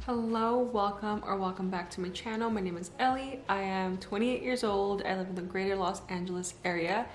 Hello, welcome back to my channel. My name is Ellie. I am 28 years old. I live in the greater Los Angeles area.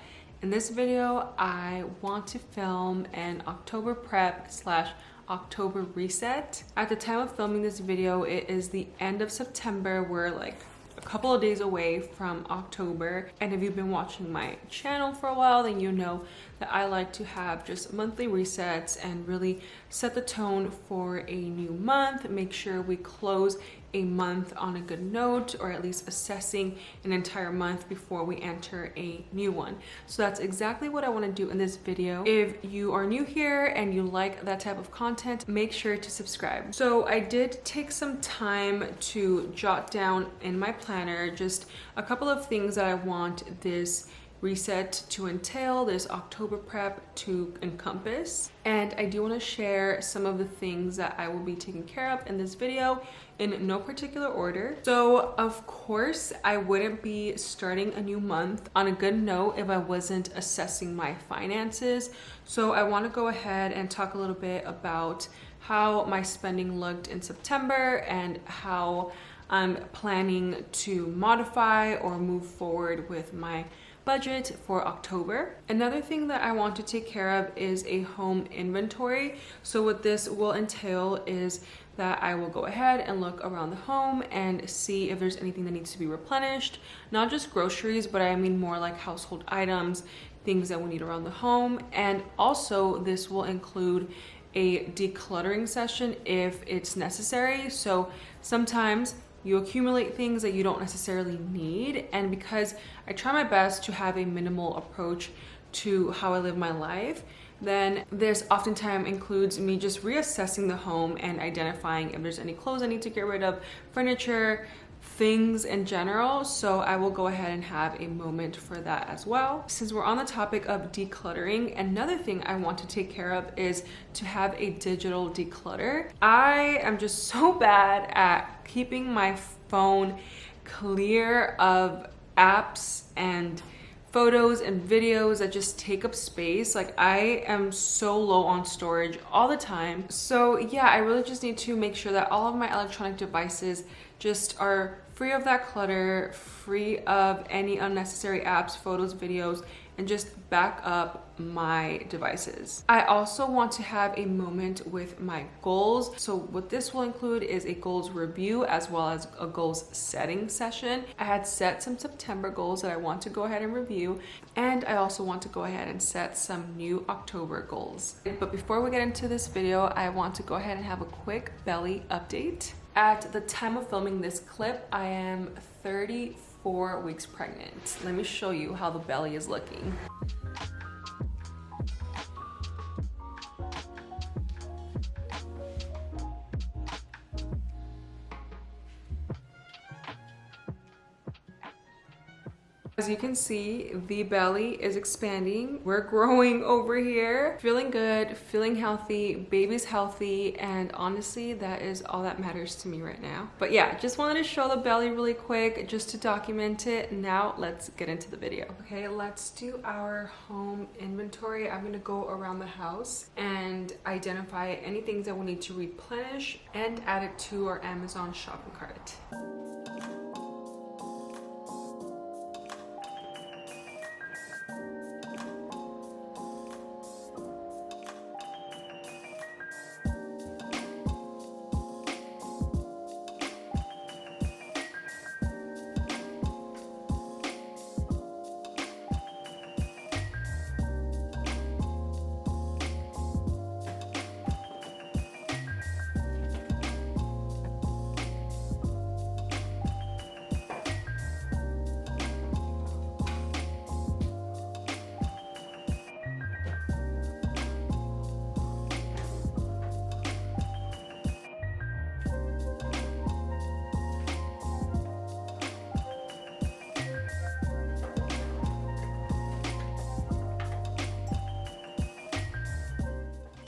In this video, I want to film an October prep slash October reset. At the time of filming this video, it is the end of September. We're like a couple of days away from October, and if you've been watching my channel for a while, then you know that I like to have just monthly resets and really set the tone for a new month, make sure we close a month on a good note, or at least assessing an entire month before we enter a new one. So that's exactly what I want to do in this video. If you are new here and you like that type of content, make sure to subscribe. So I did take some time to jot down in my planner just a couple of things that I want this reset to entail, this October prep to encompass. And I do want to share some of the things that I will be taking care of in this video in no particular order. So of course, I wouldn't be starting a new month on a good note if I wasn't assessing my finances. So I want to go ahead and talk a little bit about how my spending looked in September and how I'm planning to modify or move forward with my budget for October. Another thing that I want to take care of is a home inventory. So what this will entail is that I will go ahead and look around the home and see if there's anything that needs to be replenished. Not just groceries, but I mean more like household items, things that we need around the home. And also this will include a decluttering session if it's necessary. So sometimes you accumulate things that you don't necessarily need, and because I try my best to have a minimal approach to how I live my life, then this oftentimes includes me just reassessing the home and identifying if there's any clothes I need to get rid of, furniture, things in general. So I will go ahead and have a moment for that as well. Since we're on the topic of decluttering, another thing I want to take care of is to have a digital declutter. I am just so bad at keeping my phone clear of apps and photos and videos that just take up space. Like, I am so low on storage all the time. So yeah, I really just need to make sure that all of my electronic devices just are free of that clutter, free of any unnecessary apps, photos, videos, and just back up my devices. I also want to have a moment with my goals. So what this will include is a goals review as well as a goals setting session. I had set some September goals that I want to go ahead and review, and I also want to go ahead and set some new October goals. But before we get into this video, I want to go ahead and have a quick belly update. At the time of filming this clip, I am 34 weeks pregnant. Let me show you how the belly is looking. As you can see, the belly is expanding. We're growing over here. Feeling good, feeling healthy, baby's healthy, and honestly, that is all that matters to me right now. But yeah, just wanted to show the belly really quick just to document it. Now let's get into the video. Okay, let's do our home inventory. I'm gonna go around the house and identify any things that we need to replenish and add it to our Amazon shopping cart.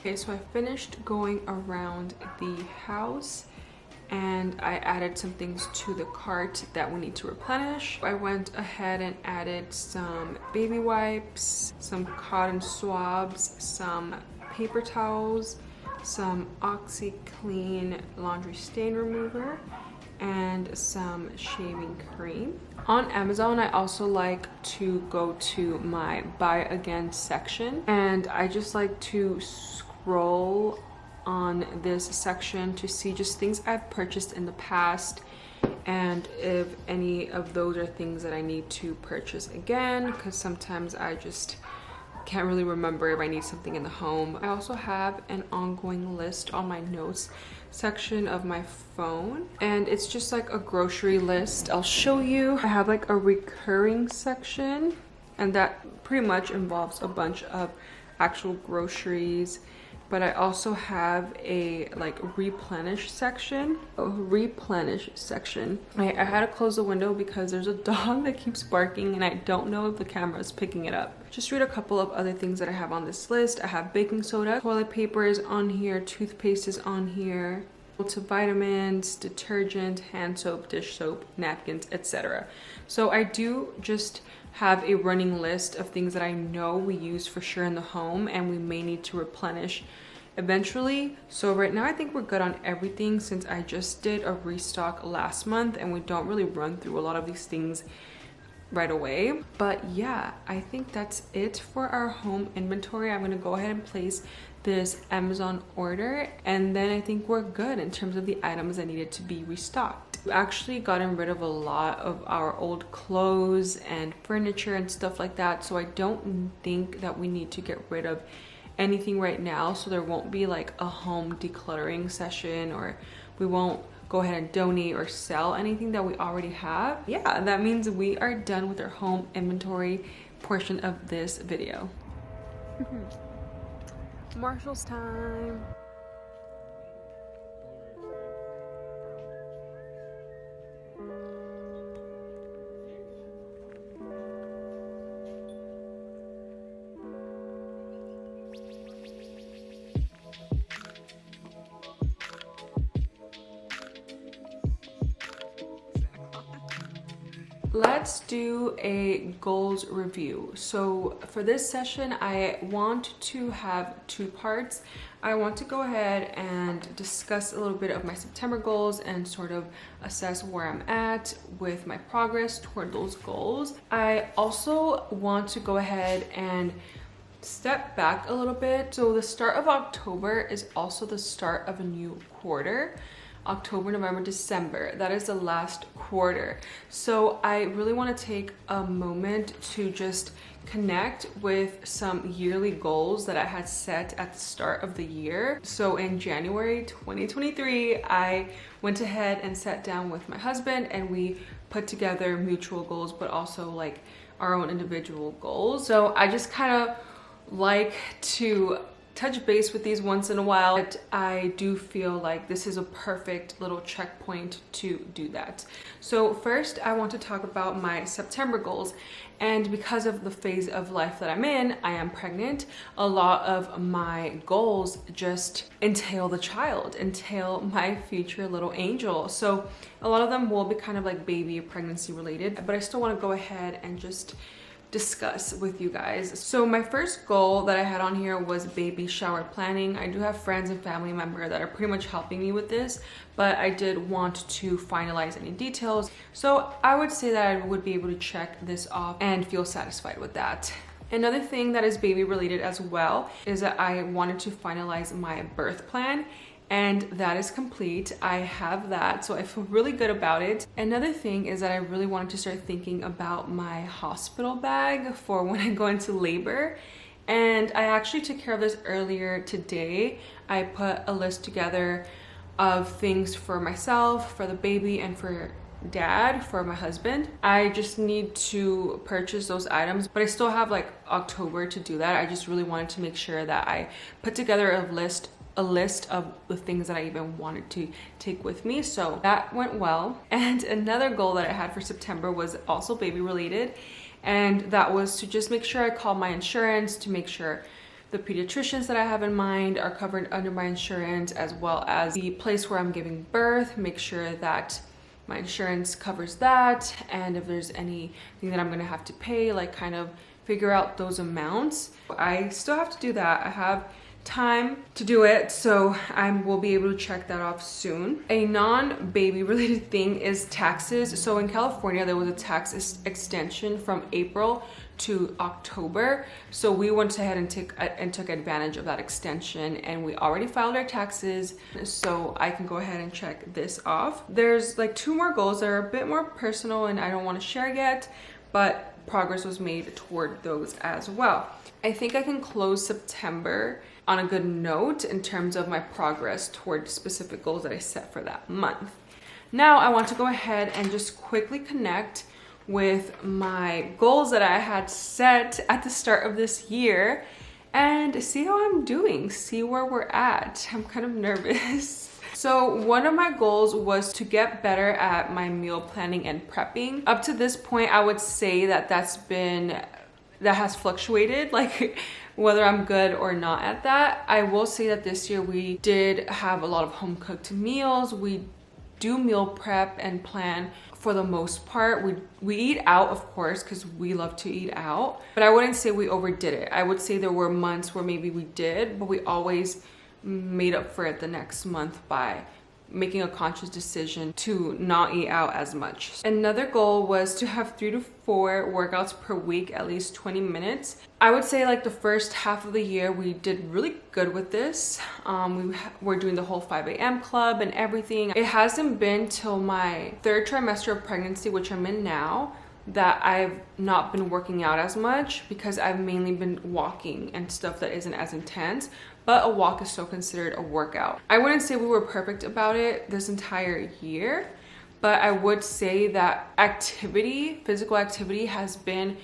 Okay, so I finished going around the house and I added some things to the cart that we need to replenish. I went ahead and added some baby wipes, some cotton swabs, some paper towels, some OxyClean laundry stain remover, and some shaving cream. On Amazon, I also like to go to my buy again section, and I just like to scroll on this section to see just things I've purchased in the past, and if any of those are things that I need to purchase again, because sometimes I just can't really remember if I need something in the home. I also have an ongoing list on my notes section of my phone, and it's just like a grocery list. I'll show you. I have like a recurring section, and that pretty much involves a bunch of actual groceries. But I also have a like replenish section. I had to close the window because there's a dog that keeps barking and I don't know if the camera is picking it up. Just read a couple of other things that I have on this list. I have baking soda, toilet paper is on here, toothpaste is on here, multivitamins, detergent, hand soap, dish soap, napkins, etc. So I do just have a running list of things that I know we use for sure in the home and we may need to replenish eventually. So right now I think we're good on everything, since I just did a restock last month and we don't really run through a lot of these things right away. But yeah, I think that's it for our home inventory. I'm gonna go ahead and place this Amazon order, and then I think we're good in terms of the items that needed to be restocked. We've actually gotten rid of a lot of our old clothes and furniture and stuff like that, so I don't think that we need to get rid of anything right now, so there won't be like a home decluttering session, or we won't go ahead and donate or sell anything that we already have. Yeah, that means we are done with our home inventory portion of this video. Marshall's time. Let's do a goals review. So for this session, I want to have two parts. I want to go ahead and discuss a little bit of my September goals and sort of assess where I'm at with my progress toward those goals. I also want to go ahead and step back a little bit. So the start of October is also the start of a new quarter. October, November, December, that is the last quarter. So I really want to take a moment to just connect with some yearly goals that I had set at the start of the year. So in January 2023, I went ahead and sat down with my husband and we put together mutual goals, but also like our own individual goals. So I just kind of like to touch base with these once in a while, but I do feel like this is a perfect little checkpoint to do that. So first, I want to talk about my September goals. And because of the phase of life that I'm in, I am pregnant. A lot of my goals just entail the child, entail my future little angel. So a lot of them will be kind of like baby or pregnancy related, but I still want to go ahead and just discuss with you guys. So my first goal that I had on here was baby shower planning. I do have friends and family members that are pretty much helping me with this, but I did want to finalize any details. So I would say that I would be able to check this off and feel satisfied with that. Another thing that is baby related as well is that I wanted to finalize my birth plan, and that is complete. I have that, so I feel really good about it. Another thing is that I really wanted to start thinking about my hospital bag for when I go into labor, and I actually took care of this earlier today. I put a list together of things for myself, for the baby, and for dad, for my husband. I just need to purchase those items, but I still have like October to do that. I just really wanted to make sure that I put together a list of the things that I even wanted to take with me. So that went well. And another goal that I had for September was also baby related, and that was to just make sure I call my insurance to make sure the pediatricians that I have in mind are covered under my insurance, as well as the place where I'm giving birth, make sure that my insurance covers that, and if there's anything that I'm gonna have to pay, like kind of figure out those amounts. I still have to do that. I have time to do it, so I will be able to check that off soon. A non-baby related thing is taxes. So in California, there was a tax extension from April to October. So we went ahead and took advantage of that extension, and we already filed our taxes. So I can go ahead and check this off. There's like 2 more goals that are a bit more personal and I don't want to share yet, but progress was made toward those as well. I think I can close September on a good note in terms of my progress toward specific goals that I set for that month. Now I want to go ahead and just quickly connect with my goals that I had set at the start of this year and see how I'm doing, see where we're at. I'm kind of nervous. So one of my goals was to get better at my meal planning and prepping. Up to this point, I would say that that has fluctuated, like whether I'm good or not at that. I will say that this year we did have a lot of home cooked meals. We do meal prep and plan for the most part. We eat out, of course, because we love to eat out, but I wouldn't say we overdid it. I would say there were months where maybe we did, but we always made up for it the next month by making a conscious decision to not eat out as much. Another goal was to have 3 to 4 workouts per week, at least 20 minutes. I would say like the first half of the year, we did really good with this. We were doing the whole 5 a.m. club and everything. It hasn't been till my 3rd trimester of pregnancy, which I'm in now, that I've not been working out as much because I've mainly been walking and stuff that isn't as intense, but a walk is still considered a workout. I wouldn't say we were perfect about it this entire year, but I would say that physical activity has been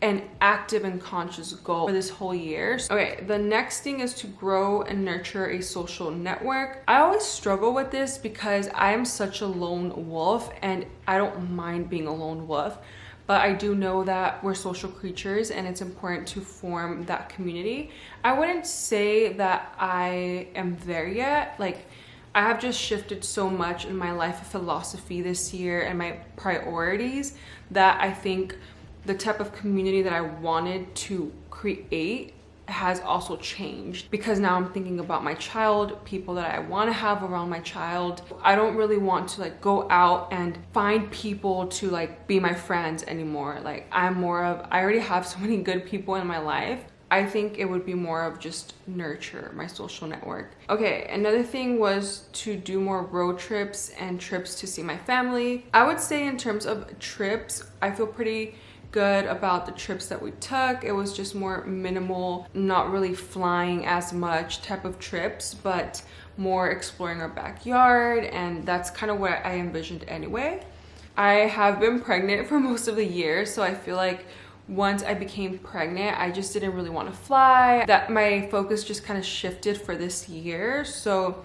an active and conscious goal for this whole year. Okay, the next thing is to grow and nurture a social network. I always struggle with this because I am such a lone wolf and I don't mind being a lone wolf, but I do know that we're social creatures and it's important to form that community. I wouldn't say that I am there yet. Like, I have just shifted so much in my life philosophy this year and my priorities that I think the type of community that I wanted to create has also changed, because now I'm thinking about my child, people that I want to have around my child. I don't really want to like go out and find people to like be my friends anymore. Like, I already have so many good people in my life. I think it would be more of just nurture my social network. Okay, another thing was to do more road trips and trips to see my family. I would say in terms of trips, I feel pretty good about the trips that we took. It was just more minimal, not really flying as much type of trips, but more exploring our backyard, and that's kind of what I envisioned anyway. I have been pregnant for most of the year, so I feel like once I became pregnant, I just didn't really want to fly. That my focus just kind of shifted for this year, so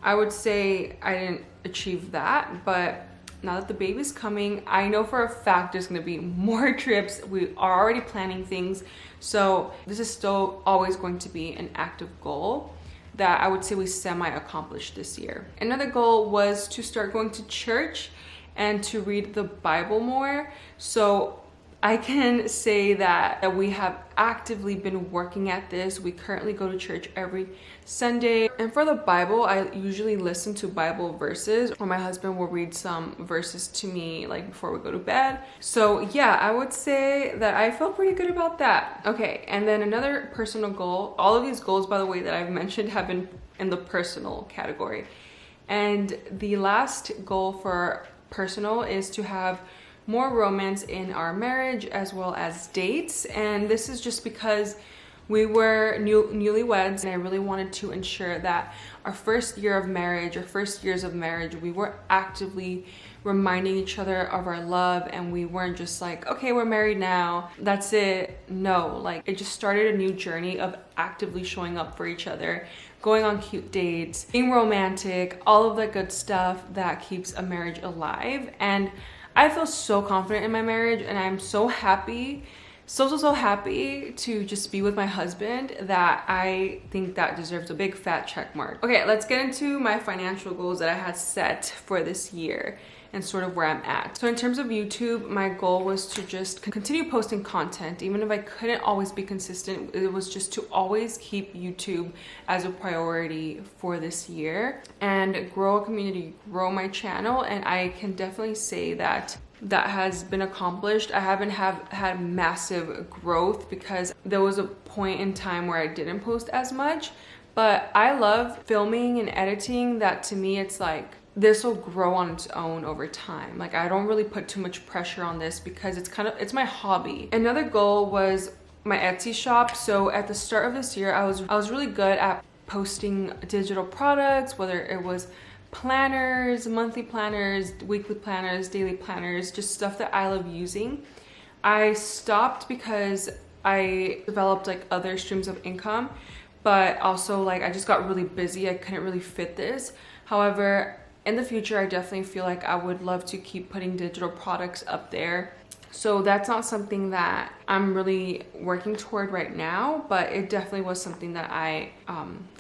I would say I didn't achieve that, but now that the baby's coming, I know for a fact there's going to be more trips. We are already planning things, so this is still always going to be an active goal that I would say we semi-accomplished this year. Another goal was to start going to church and to read the Bible more. So I can say that we have actively been working at this. We currently go to church every Sunday. And for the Bible, I usually listen to Bible verses, or my husband will read some verses to me like before we go to bed. So yeah, I would say that I feel pretty good about that. Okay, and then another personal goal. All of these goals, by the way, that I've mentioned have been in the personal category. And the last goal for personal is to have more romance in our marriage as well as dates. And this is just because we were newlyweds, and I really wanted to ensure that our first years of marriage, we were actively reminding each other of our love, and we weren't just like, okay, we're married now, that's it. No, like, it just started a new journey of actively showing up for each other, going on cute dates, being romantic, all of the good stuff that keeps a marriage alive. And I feel so confident in my marriage, and I'm so happy so happy to just be with my husband that I think that deserves a big fat check mark. Okay, let's get into my financial goals that I had set for this year and sort of where I'm at. So in terms of YouTube, my goal was to just continue posting content. Even if I couldn't always be consistent, it was just to always keep YouTube as a priority for this year and grow a community, grow my channel. And I can definitely say that has been accomplished. I haven't had massive growth because there was a point in time where I didn't post as much, but I love filming and editing. That to me, it's like, this will grow on its own over time. Like, I don't really put too much pressure on this because it's my hobby. Another goal was my Etsy shop. So at the start of this year, I was really good at posting digital products, whether it was planners, monthly planners, weekly planners, daily planners, just stuff that I love using. I stopped because I developed like other streams of income, but also like I just got really busy. I couldn't really fit this. However, in the future, I definitely feel like I would love to keep putting digital products up there. So that's not something that I'm really working toward right now, but it definitely was something that I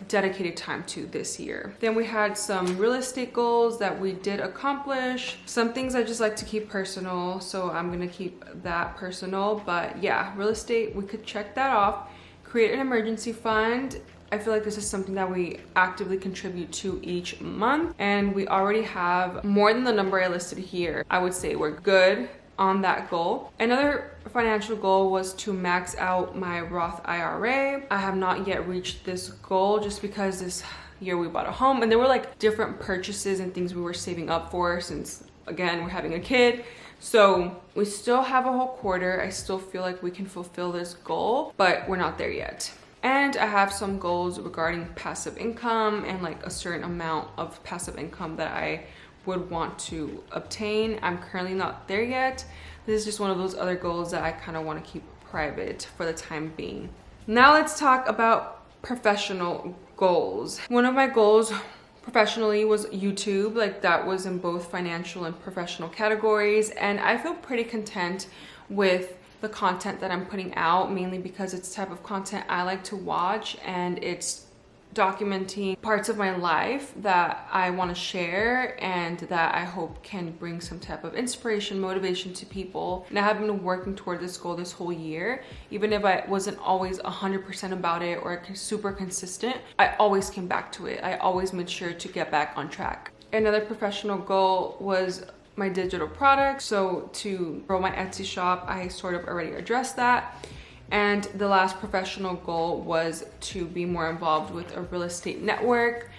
dedicated time to this year. Then we had some real estate goals that we did accomplish. Some things I just like to keep personal, so I'm gonna keep that personal. But yeah, real estate, we could check that off. Create an emergency fund. I feel like this is something that we actively contribute to each month, and we already have more than the number I listed here. I would say we're good on that goal. Another financial goal was to max out my Roth IRA. I have not yet reached this goal just because this year we bought a home and there were like different purchases and things we were saving up for since, again, we're having a kid. So we still have a whole quarter. I still feel like we can fulfill this goal, but we're not there yet. And I have some goals regarding passive income and like a certain amount of passive income that I would want to obtain. I'm currently not there yet. This is just one of those other goals that I kind of want to keep private for the time being. Now let's talk about professional goals. One of my goals professionally was YouTube. Like, that was in both financial and professional categories, and I feel pretty content with the content that I'm putting out, mainly because it's the type of content I like to watch and it's documenting parts of my life that I want to share and that I hope can bring some type of inspiration, motivation to people. And I have been working toward this goal this whole year. Even if I wasn't always 100% about it or super consistent, I always came back to it. I always made sure to get back on track. Another professional goal was my digital products. So to grow my Etsy shop, I sort of already addressed that. And the last professional goal was to be more involved with a real estate network.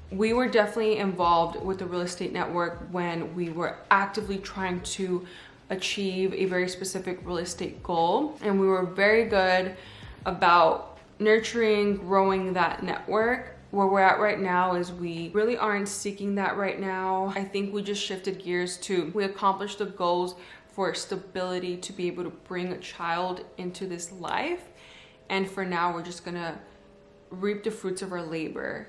We were definitely involved with the real estate network when we were actively trying to achieve a very specific real estate goal. And we were very good about nurturing, growing that network. Where we're at right now is we really aren't seeking that right now. I think we just shifted gears to, we accomplished the goals for stability to be able to bring a child into this life. And for now, we're just gonna reap the fruits of our labor.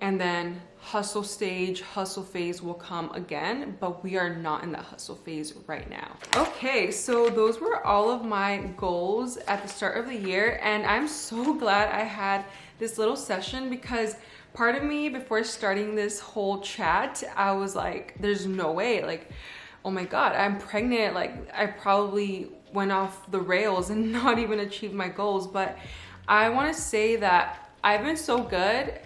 And then hustle phase will come again, but we are not in that hustle phase right now. Okay, so those were all of my goals at the start of the year. And I'm so glad I had this little session because part of me, before starting this whole chat, I was like, there's no way, like, oh my God, I'm pregnant. Like, I probably went off the rails and not even achieved my goals. But I wanna say that I've been so good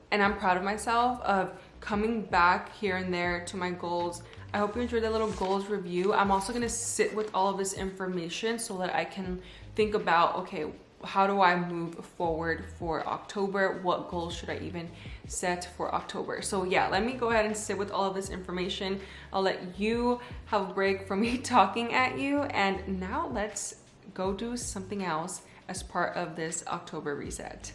and I'm proud of myself of coming back here and there to my goals. I hope you enjoyed that little goals review. I'm also gonna sit with all of this information so that I can think about, okay, how do I move forward for October? What goals should I even set for October? So yeah, let me go ahead and sit with all of this information. I'll let you have a break from me talking at you. And now let's go do something else as part of this October reset.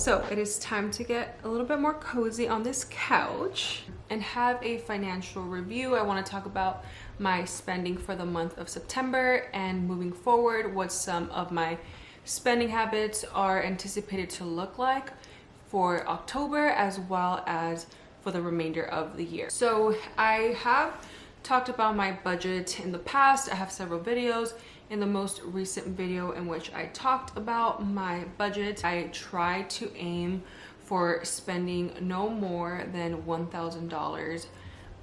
So it is time to get a little bit more cozy on this couch and have a financial review. I want to talk about my spending for the month of September and moving forward, what some of my spending habits are anticipated to look like for October as well as for the remainder of the year. So I have talked about my budget in the past. I have several videos. In the most recent video in which I talked about my budget, I try to aim for spending no more than $1,000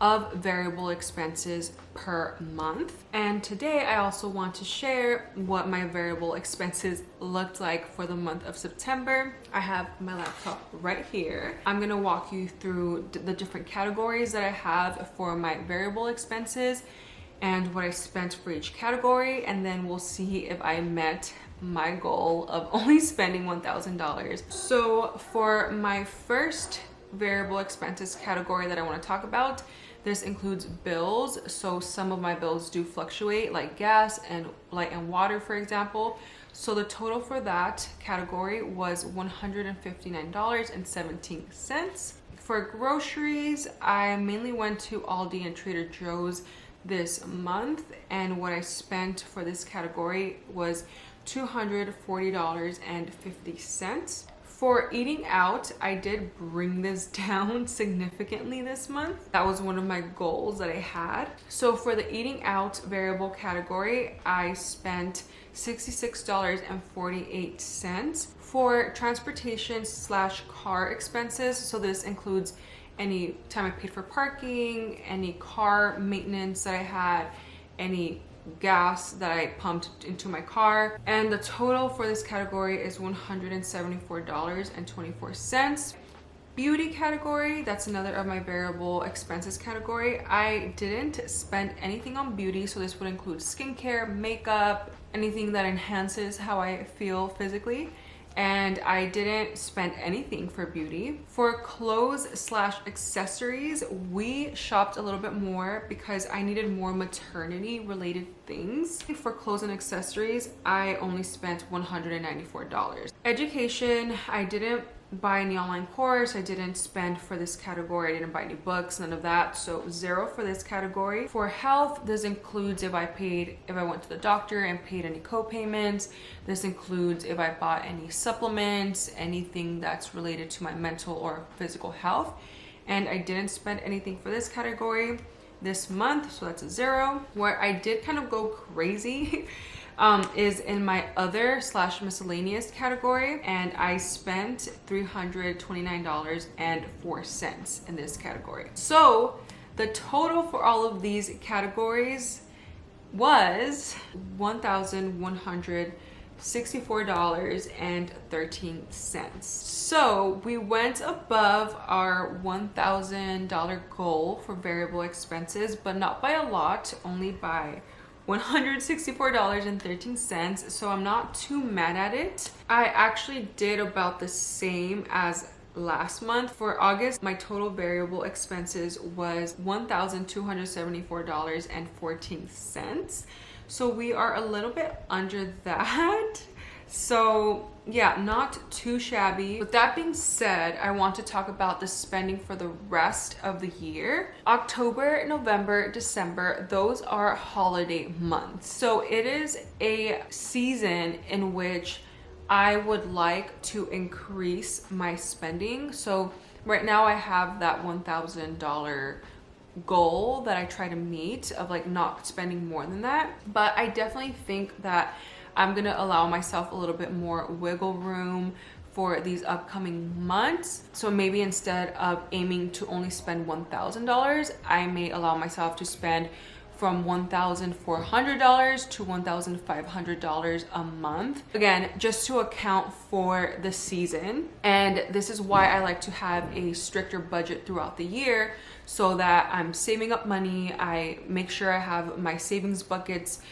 of variable expenses per month. And today I also want to share what my variable expenses looked like for the month of September. I have my laptop right here. I'm gonna walk you through the different categories that I have for my variable expenses and what I spent for each category, and then we'll see if I met my goal of only spending $1,000. So for my first variable expenses category that I want to talk about, this includes bills. So some of my bills do fluctuate, like gas and light and water, for example. So the total for that category was $159.17. For groceries, I mainly went to Aldi and Trader Joe's this month, and what I spent for this category was $240.50. For eating out, I did bring this down significantly this month. That was one of my goals that I had. So for the eating out variable category, I spent $66.48. For transportation / car expenses, so this includes any time I paid for parking, any car maintenance that I had, any gas that I pumped into my car. And the total for this category is $174.24. Beauty category, that's another of my variable expenses category. I didn't spend anything on beauty, so this would include skincare, makeup, anything that enhances how I feel physically. And I didn't spend anything for beauty. For clothes / accessories, we shopped a little bit more because I needed more maternity related things. For clothes and accessories, I only spent $194. Education, I didn't buy any online course. I didn't spend for this category. I didn't buy any books, none of that. So $0 for this category. For health, this includes if I went to the doctor and paid any co-payments. This includes if I bought any supplements, anything that's related to my mental or physical health. And I didn't spend anything for this category this month, so that's a $0. Where I did kind of go crazy is in my other / miscellaneous category, and I spent $329.04 in this category. So the total for all of these categories was $1,164.13. So we went above our $1,000 goal for variable expenses, but not by a lot, only by $164.13, so I'm not too mad at it. I actually did about the same as last month. For August, my total variable expenses was $1,274.14. So we are a little bit under that. So yeah, not too shabby. With that being said, I want to talk about the spending for the rest of the year. October, November, December, those are holiday months. So it is a season in which I would like to increase my spending. So right now I have that $1,000 goal that I try to meet of like not spending more than that. But I definitely think that I'm gonna allow myself a little bit more wiggle room for these upcoming months. So maybe instead of aiming to only spend $1,000, I may allow myself to spend from $1,400 to $1,500 a month. Again, just to account for the season. And this is why I like to have a stricter budget throughout the year, so that I'm saving up money. I make sure I have my savings buckets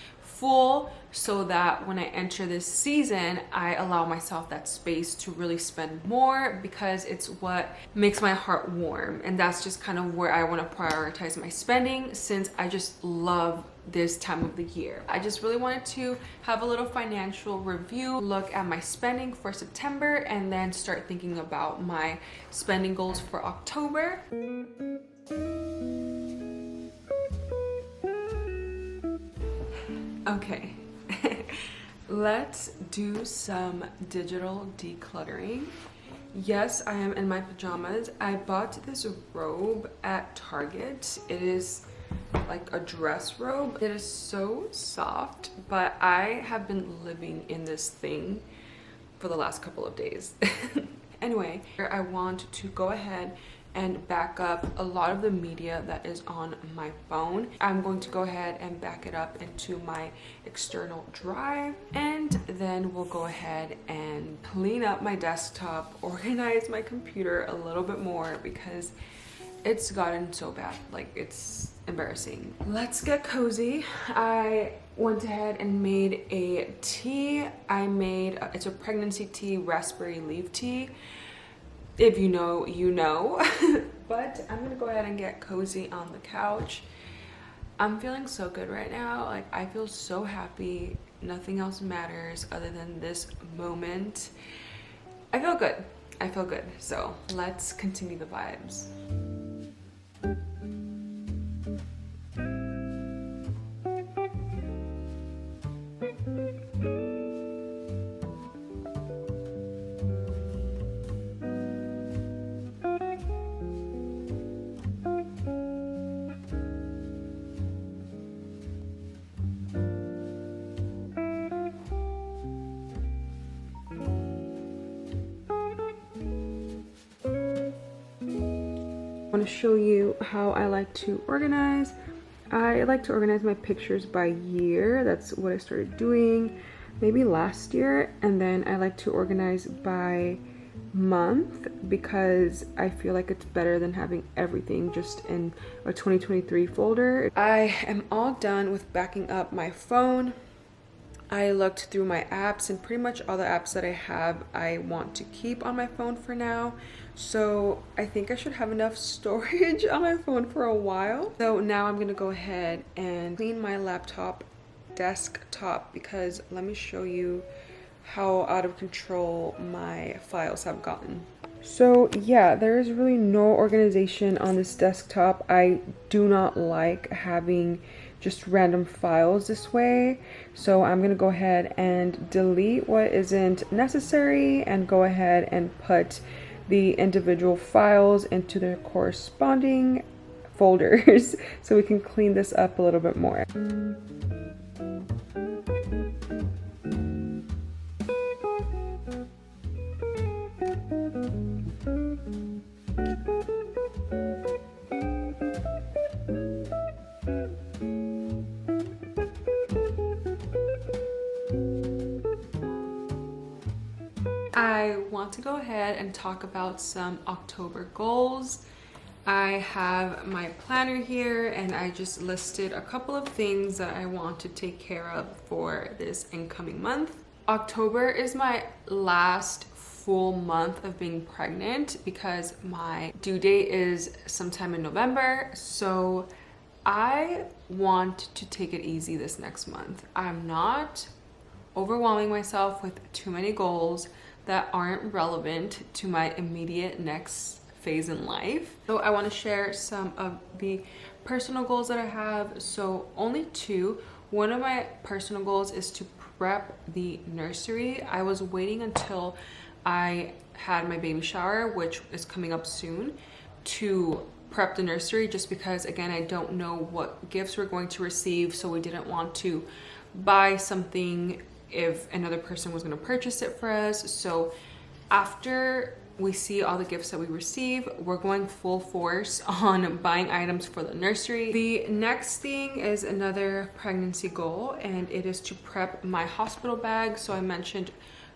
full, so that when I enter this season, I allow myself that space to really spend more, because it's what makes my heart warm. And that's just kind of where I want to prioritize my spending, since I just love this time of the year. I just really wanted to have a little financial review, look at my spending for September, and then start thinking about my spending goals for October. Okay, let's do some digital decluttering. Yes, I am in my pajamas. I bought this robe at Target. It is like a dress robe. It is so soft, but I have been living in this thing for the last couple of days. Anyway, I want to go ahead and back up a lot of the media that is on my phone. I'm going to go ahead and back it up into my external drive, and then we'll go ahead and clean up my desktop, organize my computer a little bit more, because it's gotten so bad, like it's embarrassing. Let's get cozy. I went ahead and made a tea. It's a pregnancy tea, raspberry leaf tea. If you know, you know. But I'm gonna go ahead and get cozy on the couch. I'm feeling so good right now. Like, I feel so happy. Nothing else matters other than this moment. I feel good. I feel good. So let's continue the vibes. I want to show you how I like to organize. I like to organize my pictures by year. That's what I started doing maybe last year. And then I like to organize by month, because I feel like it's better than having everything just in a 2023 folder. I am all done with backing up my phone. I looked through my apps, and pretty much all the apps that I have I want to keep on my phone for now. So I think I should have enough storage on my phone for a while. So now I'm gonna go ahead and clean my laptop desktop, because let me show you how out of control my files have gotten. So yeah, there is really no organization on this desktop. I do not like having just random files this way. So I'm gonna go ahead and delete what isn't necessary and go ahead and put the individual files into their corresponding folders so we can clean this up a little bit more. I want to go ahead and talk about some October goals. I have my planner here, and I just listed a couple of things that I want to take care of for this incoming month. October is my last full month of being pregnant, because my due date is sometime in November. So I want to take it easy this next month. I'm not overwhelming myself with too many goals that aren't relevant to my immediate next phase in life. So I want to share some of the personal goals that I have. So only two. One of my personal goals is to prep the nursery. I was waiting until I had my baby shower, which is coming up soon, to prep the nursery, just because, again, I don't know what gifts we're going to receive, so we didn't want to buy something if another person was going to purchase it for us. So after we see all the gifts that we receive, we're going full force on buying items for the nursery. The next thing is another pregnancy goal, and it is to prep my hospital bag. So I mentioned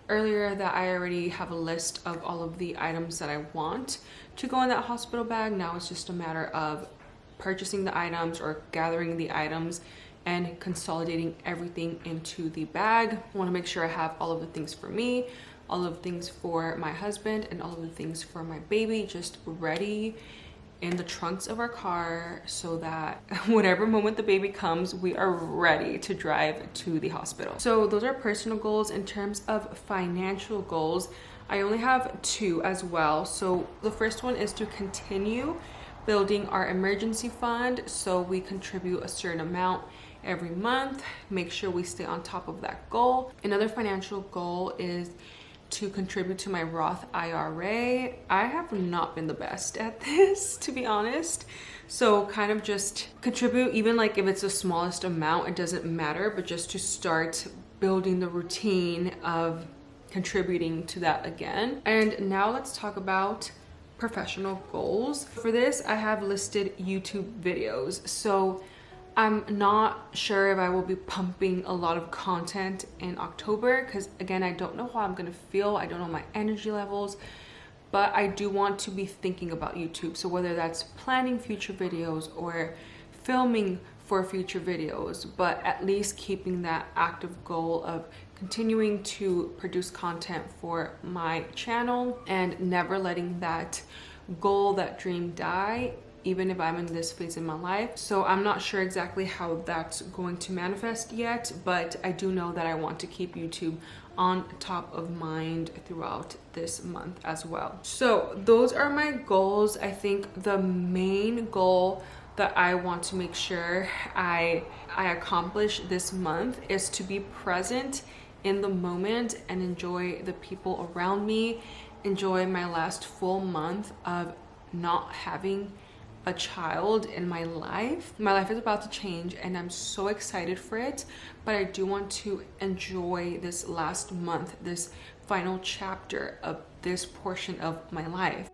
earlier that I already have a list of all of the items that I want to go in that hospital bag. Now it's just a matter of purchasing the items or gathering the items and consolidating everything into the bag. I want to make sure I have all of the things for me, all of the things for my husband, and all of the things for my baby just ready in the trunks of our car, so that whatever moment the baby comes, we are ready to drive to the hospital. So those are personal goals. In terms of financial goals, I only have 2 as well. So the first one is to continue building our emergency fund, so we contribute a certain amount every month, make sure we stay on top of that goal. Another financial goal is to contribute to my Roth IRA. I have not been the best at this, to be honest. So kind of just contribute, even like if it's the smallest amount, it doesn't matter, but just to start building the routine of contributing to that again. And now let's talk about professional goals. For this, I have listed YouTube videos. So I'm not sure if I will be pumping a lot of content in October, because again, I don't know how I'm gonna feel. I don't know my energy levels, but I do want to be thinking about YouTube. So whether that's planning future videos or filming for future videos, but at least keeping that active goal of continuing to produce content for my channel and never letting that goal, that dream die, even if I'm in this phase in my life. So I'm not sure exactly how that's going to manifest yet, but I do know that I want to keep YouTube on top of mind throughout this month as well. So those are my goals. I think the main goal that I want to make sure I accomplish this month is to be present in the moment and enjoy the people around me, enjoy my last full month of not having a child in my life. My life is about to change and I'm so excited for it, but I do want to enjoy this last month, this final chapter of this portion of my life.